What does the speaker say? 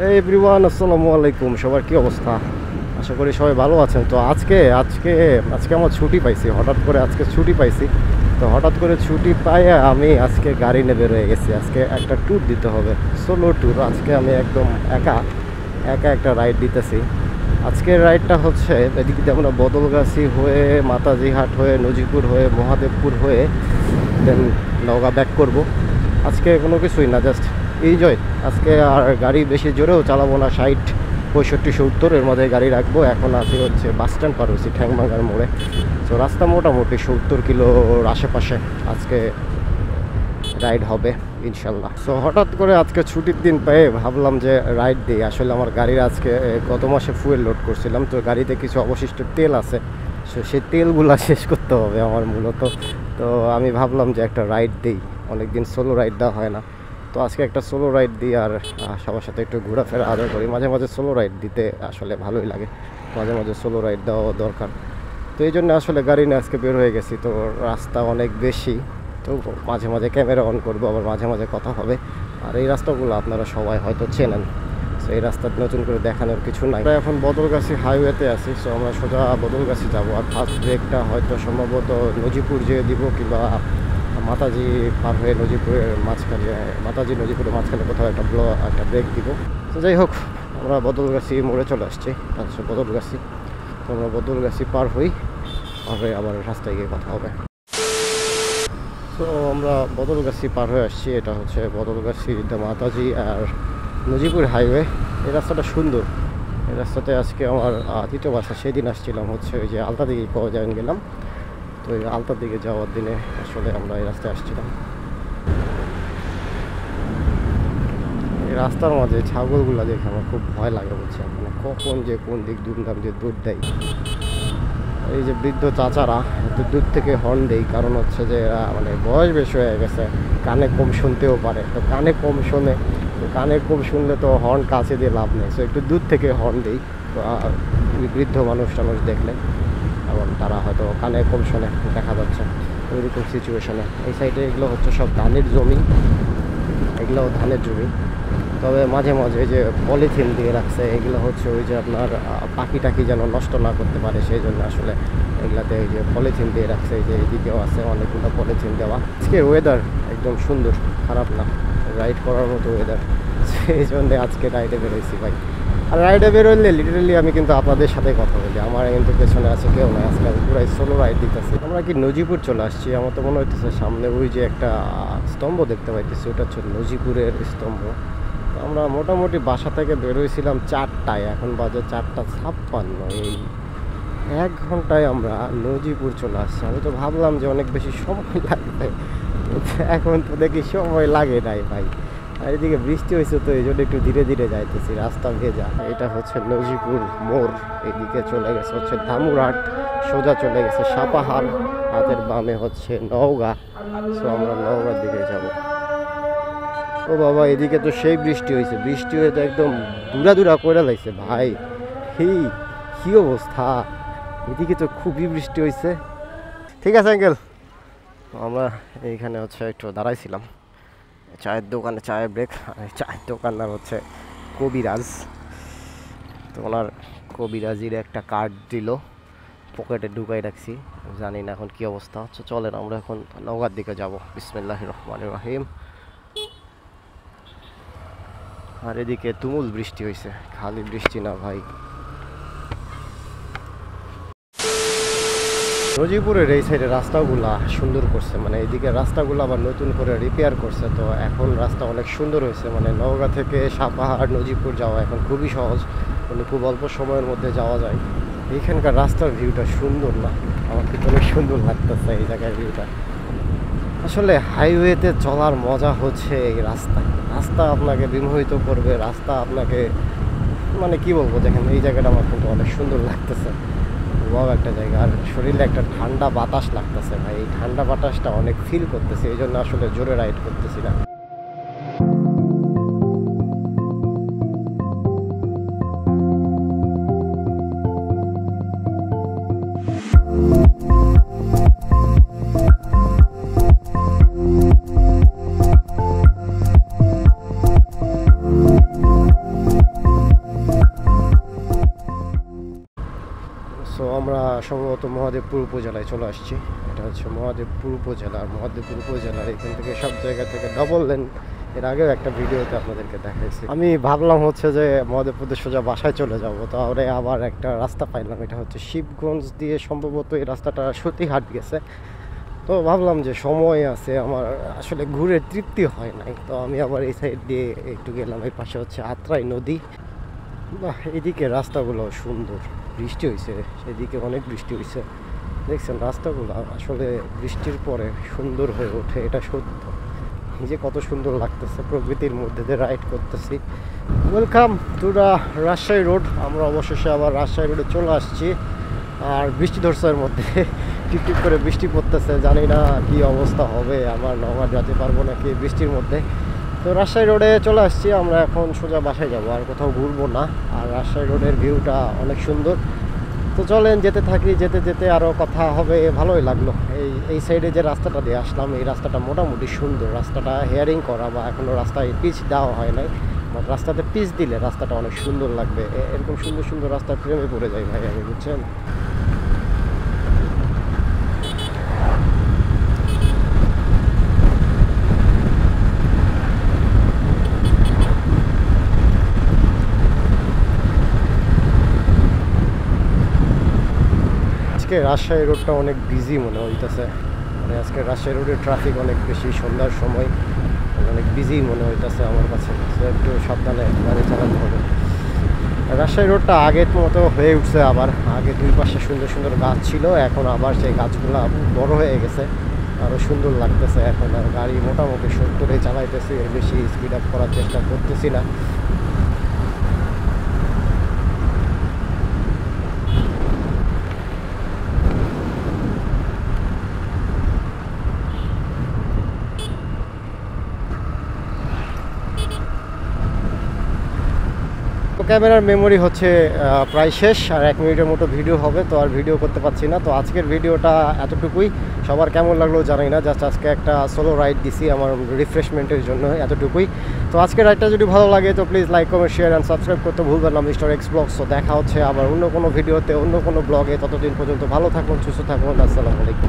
এই এভরিওয়ান, আসসালামু আলাইকুম। সবার কি অবস্থা? আশা করি সবাই ভালো আছেন। তো আজকে আজকে আজকে আমার ছুটি পাইছি, হঠাৎ করে আজকে ছুটি পাইছি। তো হঠাৎ করে ছুটি পাইয়ে আমি আজকে গাড়ি নিয়ে বের হয়ে গেছি। আজকে একটা ট্যুর দিতে হবে, সোলো ট্যুর। আজকে আমি একদম একা একা একটা রাইড দিতেছি। আজকের রাইডটা হচ্ছে এদিক দিয়ে আমরা বদলগাছি হয়ে, মাতাজিহাট হয়ে, নজিপুর হয়ে, মহাদেবপুর হয়ে দেন নওগাঁ ব্যাক করব। আজকে কোনো কিছুই না, জাস্ট এনজয়। আজকে আর গাড়ি বেশি জোরেও চালাবো না, 60, 65, 70 এর মধ্যে গাড়ি রাখবো। এখন আছি হচ্ছে বাস স্ট্যান্ড পার হয়েছি ঠ্যাংভাঙ্গার মোড়ে। তো রাস্তা মোটামুটি 70 কিলোর আশেপাশে আজকে রাইড হবে ইনশাল্লাহ। সো হঠাৎ করে আজকে ছুটির দিন পেয়ে ভাবলাম যে রাইড দিই। আসলে আমার গাড়ির আজকে গত মাসে ফুয়েল লোড করছিলাম, তো গাড়িতে কিছু অবশিষ্ট তেল আছে, সো সেই তেলগুলো শেষ করতে হবে আমার মূলত। তো আমি ভাবলাম যে একটা রাইড দিই, অনেকদিন সোলো রাইড দেওয়া হয় না। তো আজকে একটা সোলো রাইড দিই, আর সবার সাথে একটু ঘোরাফেরা আদর করি। মাঝে মাঝে সোলো রাইড দিতে আসলে ভালোই লাগে, মাঝে মাঝে সোলো রাইড দেওয়া দরকার। তো এই জন্য আসলে গাড়ি নিয়ে আজকে বের হয়ে গেছি। তো রাস্তা অনেক বেশি, তো মাঝে মাঝে ক্যামেরা অন করবো, আবার মাঝে মাঝে কথা হবে। আর এই রাস্তাগুলো আপনারা সবাই হয়তো চেনেন, সো এই রাস্তা নতুন করে দেখানোর কিছু নাই। আমরা এখন বদলগাছি হাইওয়েতে আছি, সো আমরা সোজা বদলগাছি যাবো। আর ফার্স্ট ব্রেকটা হয়তো সম্ভবত নজিপুর যেয়ে দিব, কিংবা মাতাজি পার হয়ে নজিপুরের মাঝখানে, মাতাজি নজিপুরের মাঝখানে কোথাও একটা ব্রেক দিব। তো যাই হোক, আমরা বদলগাছি মোড়ে চলে আসছি। আচ্ছা, বদলগাছি। তো আমরা বদলগাছি পার হই, আবার রাস্তায় গিয়ে কথা হবে। তো আমরা বদলগাছি পার হয়ে আসছি। এটা হচ্ছে বদলগাছি মাতাজি আর নজিপুর হাইওয়ে। এই রাস্তাটা সুন্দর। এই রাস্তাতে আজকে আমার তৃতীয় বাসা, সেদিন আসছিলাম হচ্ছে ওই যে আলতা দিকে যাওয়া গেলাম। তো এই আলতার দিকে যাওয়ার দিনে আসলে আমরা এই রাস্তায় আসছিলাম। এই রাস্তার মাঝে ছাগলগুলো দেখে আমার খুব ভয় লাগে, বুঝছেন, মানে কখন যে কোন দিক দুমদাম যে দূর দেয়। এই যে বৃদ্ধ চাচারা একটু দূর থেকে হর্ন দেয়, কারণ হচ্ছে যে মানে বয়স বেশি হয়ে গেছে, কানে কম শুনতেও পারে। তো কানে কম শোনে, তো কানে কম শুনলে তো হর্ন কাছে দিয়ে লাভ নেই, সো একটু দূর থেকে হর্ন দেই। তো বৃদ্ধ মানুষ দেখলে, এবং তারা হয়তো কানে কম শোনে, দেখা যাচ্ছে ওইরকম সিচুয়েশনে। এই সাইডে এগুলো হচ্ছে সব ধানের জমি, এগুলো ধানের জমি। তবে মাঝে মাঝে যে পলিথিন দিয়ে রাখছে, এগুলো হচ্ছে ওই যে আপনার পাখি টাকি যেন নষ্ট না করতে পারে, সেই জন্য আসলে এগুলাতে এই যে পলিথিন দিয়ে রাখছে। এই যে এদিকেও আছে অনেকগুলো পলিথিন দেওয়া। আজকে ওয়েদার একদম সুন্দর, খারাপ না, রাইড করার মতো ওয়েদার। সেই জন্যে আজকে রাইডে বেরোইছি ভাই। আর রাইডে বেরোলে লিটারেলি আমি কিন্তু আপনাদের সাথে কথা বলি, আমার কিন্তু পেছনে আছে কেউ নয়। আজকে আমি পুরাই সোলো রাইড দিতেছি। আমরা কি নজিপুর চলে আসছি? আমার তো মনে হইতেছে সামনে ওই যে একটা স্তম্ভ দেখতে পাইতেছি, ওটা হচ্ছে নজিপুরের স্তম্ভ। আমরা মোটামুটি বাসা থেকে বেরোইছিলাম 4টায়, এখন বাজে 4:56। এই 1 ঘন্টায় আমরা নজিপুর চলে আসছি। আমি তো ভাবলাম যে অনেক বেশি সময় লাগবে, এখন তো দেখি সময় লাগে নাই ভাই। আর এদিকে বৃষ্টি হয়েছে, তো এই জন্য একটু ধীরে ধীরে যাইতেছি, রাস্তা ভেজা। এটা হচ্ছে নজিপুর মোড়। এদিকে চলে গেছে হচ্ছে ধামুরহাট, সোজা চলে গেছে সাপাহার, হাতের বামে হচ্ছে নওগাঁ। সো আমরা নওগাঁর দিকে যাব। ও বাবা, এদিকে তো সেই বৃষ্টি হয়েছে, বৃষ্টি হয়ে তো একদম দূরা করে লাগছে ভাই। কি অবস্থা, এদিকে তো খুবই বৃষ্টি হয়েছে। ঠিক আছে আঙ্কেল, আমরা এইখানে হচ্ছে একটু দাঁড়াইছিলাম চায়ের দোকানে, চায়ের ব্রেক। চায়ের দোকানদার হচ্ছে কবিরাজ। তো ওনার কবিরাজির একটা কার্ড দিল, পকেটে ঢুকাই রাখছি, জানি না এখন কি অবস্থা হচ্ছে। চলেন আমরা এখন নওগাঁর দিকে যাব। বিসমিল্লাহির রহমানির রহিম। আর এদিকে তুমুল বৃষ্টি হয়েছে, খালি বৃষ্টি না ভাই। নজিপুরের এই সাইডে রাস্তাগুলা সুন্দর করছে, মানে এইদিকে রাস্তাগুলো আবার নতুন করে রিপেয়ার করছে। তো এখন রাস্তা অনেক সুন্দর হয়েছে, মানে নওগাঁ থেকে সাপাহার নজিপুর যাওয়া এখন খুবই সহজ, মানে খুব অল্প সময়ের মধ্যে যাওয়া যায়। এইখানকার রাস্তার ভিউটা সুন্দর না? আমার কিন্তু অনেক সুন্দর লাগতেছে এই জায়গার ভিউটা। আসলে হাইওয়েতে চলার মজা হচ্ছে এই রাস্তা আপনাকে বিমোহিত করবে, রাস্তা আপনাকে, মানে কি বলবো, দেখেন এই জায়গাটা আমার কিন্তু অনেক সুন্দর লাগতেছে, ওয়াও একটা জায়গা। আর শরীরে একটা ঠান্ডা বাতাস লাগতেছে ভাই, এই ঠান্ডা বাতাসটা অনেক ফিল করতেছে, এই জন্য আসলে জোরে রাইড করতেছি না। আমরা সম্ভবত মহাদেবপুর উপজেলায় চলে আসছি। এটা হচ্ছে মহাদেবপুর উপজেলা। মহাদেবপুর উপজেলার এখান থেকে সব জায়গা থেকে ডবল লেন, এর আগেও একটা ভিডিওতে আপনাদেরকে দেখাইছি। আমি ভাবলাম হচ্ছে যে মহাদেবপুরে সোজা বাসায় চলে যাব, তাহলে আবার একটা রাস্তা পাইলাম, এটা হচ্ছে শিবগঞ্জ দিয়ে সম্ভবত এই রাস্তাটা সতীহাট গেছে। তো ভাবলাম যে সময় আছে, আমার আসলে ঘুরে তৃপ্তি হয় নাই, তো আমি আবার এই সাইড দিয়ে একটু গেলাম। এই পাশে হচ্ছে আত্রাই নদী। বাহ, এদিকে রাস্তাগুলো সুন্দর, বৃষ্টি হয়েছে, সেদিকে অনেক বৃষ্টি হয়েছে। দেখছেন রাস্তাগুলো আসলে বৃষ্টির পরে সুন্দর হয়ে ওঠে, এটা সত্য। নিজে কত সুন্দর লাগতেছে, প্রকৃতির মধ্যে দিয়ে রাইড করতেছি। Welcome to the Rajshahi road. আমরা অবশেষে আবার রাজশাহী রোডে চলে আসছি। আর বৃষ্টি ধরছে এর মধ্যে, টিপ টিপ করে বৃষ্টি পড়তেছে। জানি না কি অবস্থা হবে, আমার নওগাঁ যেতে পারবো নাকি বৃষ্টির মধ্যে। তো রাজশাহী রোডে চলে আসছি, আমরা এখন সোজা বাসায় যাব, আর কোথাও ঘুরবো না। আর রাজশাহী রোডের ভিউটা অনেক সুন্দর। তো চলেন যেতে থাকি, যেতে যেতে আরও কথা হবে। ভালোই লাগলো এই সাইডে যে রাস্তাটা দিয়ে আসলাম, এই রাস্তাটা মোটামুটি সুন্দর। রাস্তাটা হেয়ারিং করা বা এখনও রাস্তায় পিচ দেওয়া হয় নাই, বাট রাস্তাতে পিচ দিলে রাস্তাটা অনেক সুন্দর লাগবে। এরকম সুন্দর সুন্দর রাস্তার প্রেমে পড়ে যাই ভাই আমি, বুঝছেন। আজকে রাজশাহী রোডটা অনেক বিজি মনে হইতেছে, মানে আজকে রাজশাহী রোডের ট্রাফিক অনেক বেশি, সন্ধ্যার সময় অনেক বিজি মনে হইতেছে আমার কাছে। তো একটু সাবধানে গাড়ি চালাতে হবে। রাজশাহী রোডটা আগের মতো হয়ে উঠছে আবার। আগে দুই পাশে সুন্দর সুন্দর গাছ ছিল, এখন আবার সেই গাছগুলো বড় হয়ে গেছে, আরও সুন্দর লাগতেছে। এখন আর গাড়ি মোটামুটি 70-এ চালাইতেছি, এর বেশি স্পিড আপ করার চেষ্টা করতেছি না। ক্যামেরার মেমোরি হচ্ছে প্রায় শেষ, আর 1 মিনিটের মতো ভিডিও হবে, তো আর ভিডিও করতে পারছি না। তো আজকের ভিডিওটা এতটুকুই। সবার কেমন লাগলো জানি না, জাস্ট আজকে একটা সোলো রাইড দিছি আমার রিফ্রেশমেন্টের জন্য, এতটুকুই। তো আজকের রাইডটা যদি ভালো লাগে তো please like, comment, share and subscribe করতে ভুলবেন না মিস্টার এক্স ব্লগস। তো দেখা হচ্ছে আবার অন্য কোনো ভিডিওতে, অন্য কোনো ব্লগে। ততদিন পর্যন্ত ভালো থাকুন, সুস্থ থাকুন। আসসালামু আলাইকুম।